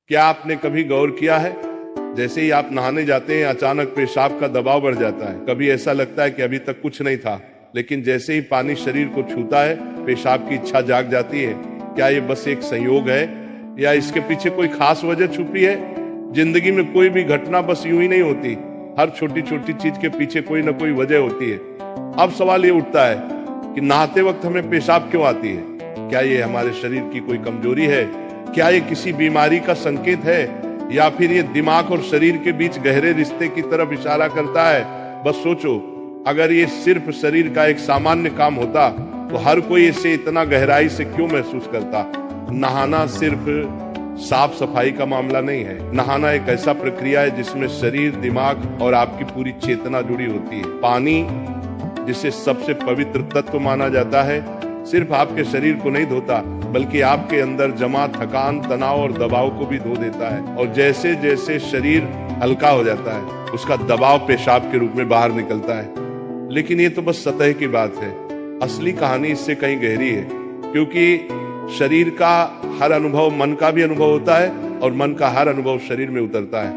क्या आपने कभी गौर किया है, जैसे ही आप नहाने जाते हैं अचानक पेशाब का दबाव बढ़ जाता है। कभी ऐसा लगता है कि अभी तक कुछ नहीं था, लेकिन जैसे ही पानी शरीर को छूता है पेशाब की इच्छा जाग जाती है। क्या ये बस एक संयोग है या इसके पीछे कोई खास वजह छुपी है? जिंदगी में कोई भी घटना बस यूं ही नहीं होती, हर छोटी छोटी चीज के पीछे कोई ना कोई वजह होती है। अब सवाल ये उठता है कि नहाते वक्त हमें पेशाब क्यों आती है? क्या ये हमारे शरीर की कोई कमजोरी है? क्या ये किसी बीमारी का संकेत है, या फिर ये दिमाग और शरीर के बीच गहरे रिश्ते की तरफ इशारा करता है? बस सोचो, अगर ये सिर्फ शरीर का एक सामान्य काम होता तो हर कोई इसे इतना गहराई से क्यों महसूस करता? नहाना सिर्फ साफ सफाई का मामला नहीं है। नहाना एक ऐसा प्रक्रिया है जिसमें शरीर, दिमाग और आपकी पूरी चेतना जुड़ी होती है। पानी, जिसे सबसे पवित्र तत्व माना जाता है, सिर्फ आपके शरीर को नहीं धोता बल्कि आपके अंदर जमा थकान, तनाव और दबाव को भी धो देता है। और जैसे जैसे शरीर हल्का हो जाता है उसका दबाव पेशाब के रूप में बाहर निकलता है। लेकिन ये तो बस सतह की बात है, असली कहानी इससे कहीं गहरी है। क्योंकि शरीर का हर अनुभव मन का भी अनुभव होता है और मन का हर अनुभव शरीर में उतरता है।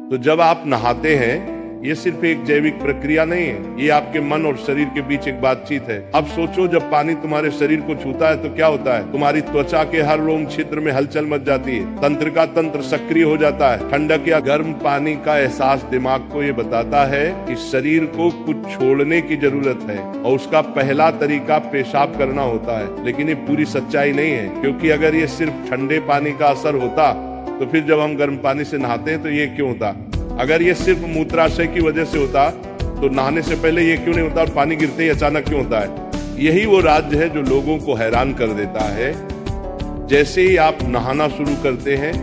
तो जब आप नहाते हैं ये सिर्फ एक जैविक प्रक्रिया नहीं है, ये आपके मन और शरीर के बीच एक बातचीत है। अब सोचो, जब पानी तुम्हारे शरीर को छूता है तो क्या होता है? तुम्हारी त्वचा के हर रोम क्षेत्र में हलचल मच जाती है, तंत्र का तंत्र सक्रिय हो जाता है। ठंडक या गर्म पानी का एहसास दिमाग को ये बताता है कि शरीर को कुछ छोड़ने की जरूरत है और उसका पहला तरीका पेशाब करना होता है। लेकिन ये पूरी सच्चाई नहीं है, क्योंकि अगर ये सिर्फ ठंडे पानी का असर होता तो फिर जब हम गर्म पानी से नहाते हैं तो ये क्यों होता? अगर ये सिर्फ मूत्राशय की वजह से होता तो नहाने से पहले ये क्यों नहीं होता और पानी गिरते ही अचानक क्यों होता है? यही वो राज्य है जो लोगों को हैरान कर देता है। जैसे ही आप नहाना शुरू करते हैं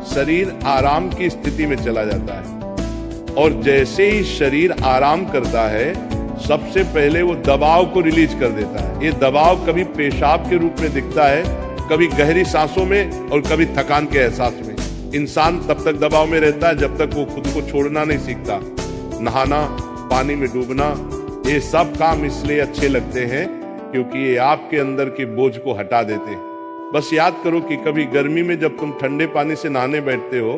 शरीर आराम की स्थिति में चला जाता है, और जैसे ही शरीर आराम करता है सबसे पहले वो दबाव को रिलीज कर देता है। ये दबाव कभी पेशाब के रूप में दिखता है, कभी गहरी सांसों में और कभी थकान के एहसास में। इंसान तब तक दबाव में रहता है जब तक वो खुद को छोड़ना नहीं सीखता। नहाना, पानी में डूबना, ये सब काम इसलिए अच्छे लगते हैं क्योंकि ये आपके अंदर के बोझ को हटा देते हैं। बस याद करो कि कभी गर्मी में जब तुम ठंडे पानी से नहाने बैठते हो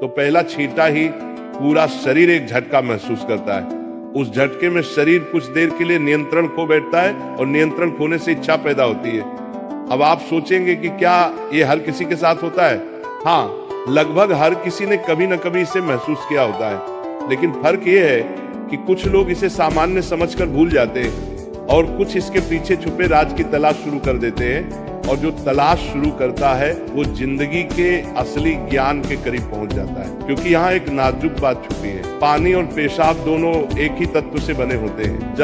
तो पहला छींटा ही पूरा शरीर एक झटका महसूस करता है। उस झटके में शरीर कुछ देर के लिए नियंत्रण खो बैठता है और नियंत्रण खोने से इच्छा पैदा होती है। अब आप सोचेंगे कि क्या ये हर किसी के साथ होता है? हाँ, लगभग हर किसी ने कभी न कभी इसे महसूस किया होता है। लेकिन फर्क ये है कि कुछ लोग इसे सामान्य समझकर भूल जाते हैं और कुछ इसके पीछे छुपे राज की तलाश शुरू कर देते हैं। और जो तलाश शुरू करता है वो जिंदगी के असली ज्ञान के करीब पहुंच जाता है। क्योंकि यहाँ एक नाजुक बात छुपी है, पानी और पेशाब दोनों एक ही तत्व से बने होते हैं।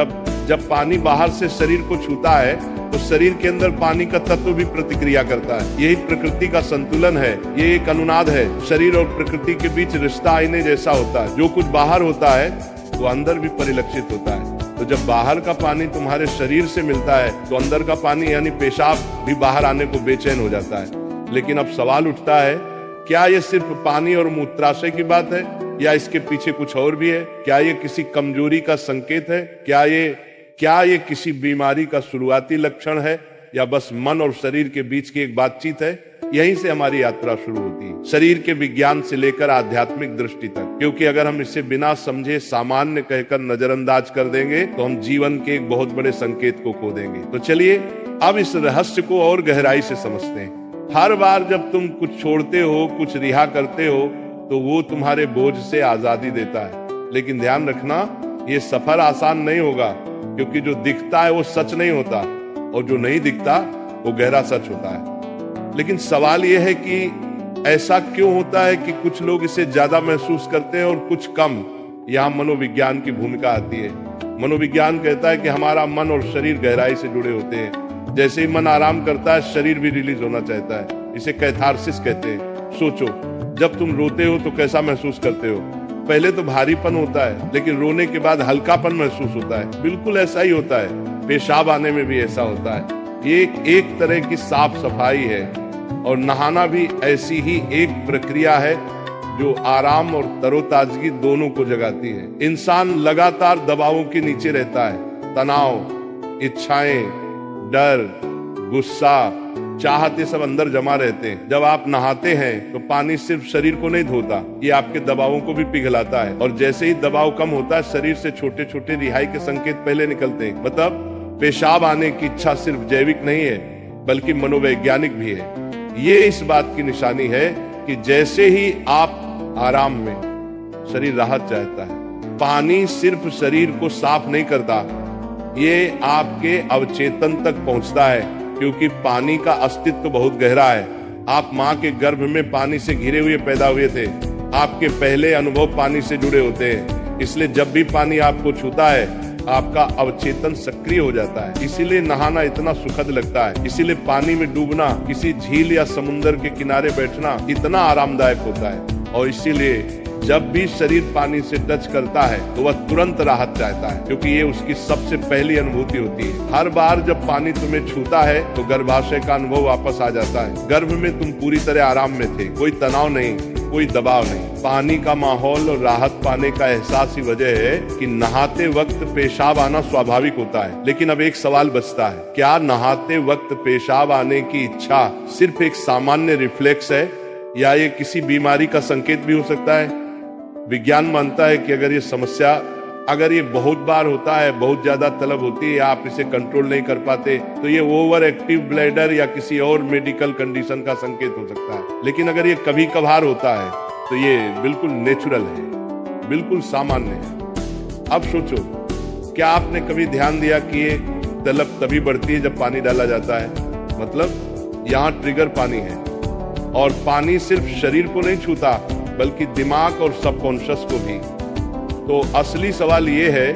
जब पानी बाहर से शरीर को छूता है तो शरीर के अंदर पानी का तत्व भी प्रतिक्रिया करता है। यही प्रकृति का संतुलन है, ये एक अनुनाद है। शरीर और प्रकृति के बीच रिश्ता आईने जैसा होता है, जो कुछ बाहर होता है वो अंदर भी परिलक्षित होता है। तो जब बाहर का पानी तुम्हारे शरीर से मिलता है तो अंदर का पानी यानी पेशाब भी बाहर आने को बेचैन हो जाता है। लेकिन अब सवाल उठता है, क्या ये सिर्फ पानी और मूत्राशय की बात है या इसके पीछे कुछ और भी है? क्या ये किसी कमजोरी का संकेत है? क्या ये किसी बीमारी का शुरुआती लक्षण है, या बस मन और शरीर के बीच की एक बातचीत है? यहीं से हमारी यात्रा शुरू होती है, शरीर के विज्ञान से लेकर आध्यात्मिक दृष्टि तक। क्योंकि अगर हम इसे बिना समझे सामान्य कहकर नजरअंदाज कर देंगे तो हम जीवन के एक बहुत बड़े संकेत को खो देंगे। तो चलिए अब इस रहस्य को और गहराई से समझते हैं। हर बार जब तुम कुछ छोड़ते हो, कुछ रिहा करते हो, तो वो तुम्हारे बोझ से आजादी देता है। लेकिन ध्यान रखना, ये सफर आसान नहीं होगा, क्योंकि जो दिखता है वो सच नहीं होता और जो नहीं दिखता वो गहरा सच होता है। लेकिन सवाल यह है कि ऐसा क्यों होता है कि कुछ लोग इसे ज्यादा महसूस करते हैं और कुछ कम? यहाँ मनोविज्ञान की भूमिका आती है। मनोविज्ञान कहता है कि हमारा मन और शरीर गहराई से जुड़े होते हैं। जैसे ही मन आराम करता है शरीर भी रिलीज होना चाहता है। इसे कैथारसिस कहते हैं। सोचो, जब तुम रोते हो तो कैसा महसूस करते हो? पहले तो भारीपन होता है, लेकिन रोने के बाद हल्कापन महसूस होता है। बिल्कुल ऐसा ही होता है, पेशाब आने में भी ऐसा होता है। ये एक तरह की साफ सफाई है, और नहाना भी ऐसी ही एक प्रक्रिया है जो आराम और तरोताजगी दोनों को जगाती है। इंसान लगातार दबावों के नीचे रहता है, तनाव, इच्छाएं, डर, गुस्सा, चाहते सब अंदर जमा रहते हैं। जब आप नहाते हैं तो पानी सिर्फ शरीर को नहीं धोता, ये आपके दबावों को भी पिघलाता है। और जैसे ही दबाव कम होता है, शरीर से छोटे छोटे रिहाई के संकेत पहले निकलते हैं। मतलब पेशाब आने की इच्छा सिर्फ जैविक नहीं है बल्कि मनोवैज्ञानिक भी है। ये इस बात की निशानी है कि जैसे ही आप आराम में, शरीर राहत चाहता है। पानी सिर्फ शरीर को साफ नहीं करता, ये आपके अवचेतन तक पहुंचता है, क्योंकि पानी का अस्तित्व बहुत गहरा है। आप माँ के गर्भ में पानी से घिरे हुए पैदा हुए थे। आपके पहले अनुभव पानी से जुड़े होते हैं, इसलिए जब भी पानी आपको छूता है आपका अवचेतन सक्रिय हो जाता है। इसीलिए नहाना इतना सुखद लगता है, इसीलिए पानी में डूबना, किसी झील या समुद्र के किनारे बैठना इतना आरामदायक होता है। और इसीलिए जब भी शरीर पानी से टच करता है तो वह तुरंत राहत चाहता है, क्योंकि ये उसकी सबसे पहली अनुभूति होती है। हर बार जब पानी तुम्हें छूता है तो गर्भाशय का अनुभव वापस आ जाता है। गर्भ में तुम पूरी तरह आराम में थे, कोई तनाव नहीं, कोई दबाव नहीं। पानी का माहौल और राहत पाने का एहसास ही वजह है कि नहाते वक्त पेशाब आना स्वाभाविक होता है। लेकिन अब एक सवाल बचता है, क्या नहाते वक्त पेशाब आने की इच्छा सिर्फ एक सामान्य रिफ्लेक्स है या ये किसी बीमारी का संकेत भी हो सकता है? विज्ञान मानता है कि अगर ये बहुत बार होता है, बहुत ज्यादा तलब होती है, आप इसे कंट्रोल नहीं कर पाते, तो ये ओवर एक्टिव ब्लैडर या किसी और मेडिकल कंडीशन का संकेत हो सकता है। लेकिन अगर ये कभी कभार होता है तो ये बिल्कुल नेचुरल है, बिल्कुल सामान्य है। अब सोचो, क्या आपने कभी ध्यान दिया कि ये तलब तभी बढ़ती है जब पानी डाला जाता है? मतलब यहाँ ट्रिगर पानी है, और पानी सिर्फ शरीर को नहीं छूता बल्कि दिमाग और सबकॉन्शियस को भी। तो असली सवाल ये है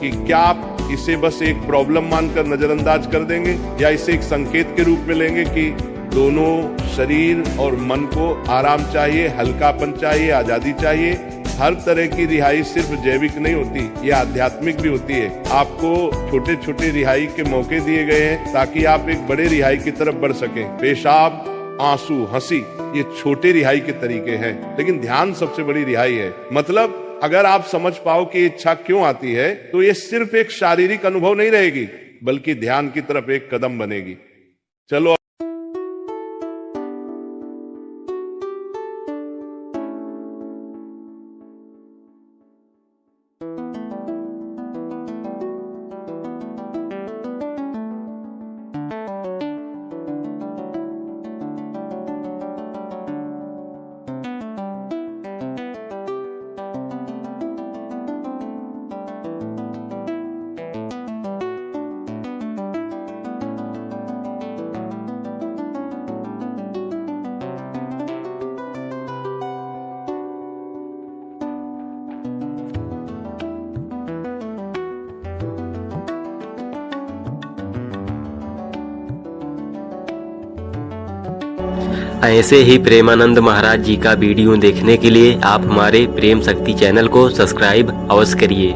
कि क्या आप इसे बस एक प्रॉब्लम मानकर नजरअंदाज कर देंगे या इसे एक संकेत के रूप में लेंगे कि दोनों शरीर और मन को आराम चाहिए, हल्कापन चाहिए, आजादी चाहिए। हर तरह की रिहाई सिर्फ जैविक नहीं होती, ये आध्यात्मिक भी होती है। आपको छोटे छोटे रिहाई के मौके दिए गए हैं ताकि आप एक बड़े रिहाई की तरफ बढ़ सकें। पेशाब, आंसू, हंसी, ये छोटे रिहाई के तरीके हैं, लेकिन ध्यान सबसे बड़ी रिहाई है। मतलब अगर आप समझ पाओ कि इच्छा क्यों आती है तो ये सिर्फ एक शारीरिक अनुभव नहीं रहेगी बल्कि ध्यान की तरफ एक कदम बनेगी। चलो ऐसे ही प्रेमानंद महाराज जी का वीडियो देखने के लिए आप हमारे प्रेम शक्ति चैनल को सब्सक्राइब अवश्य करिए।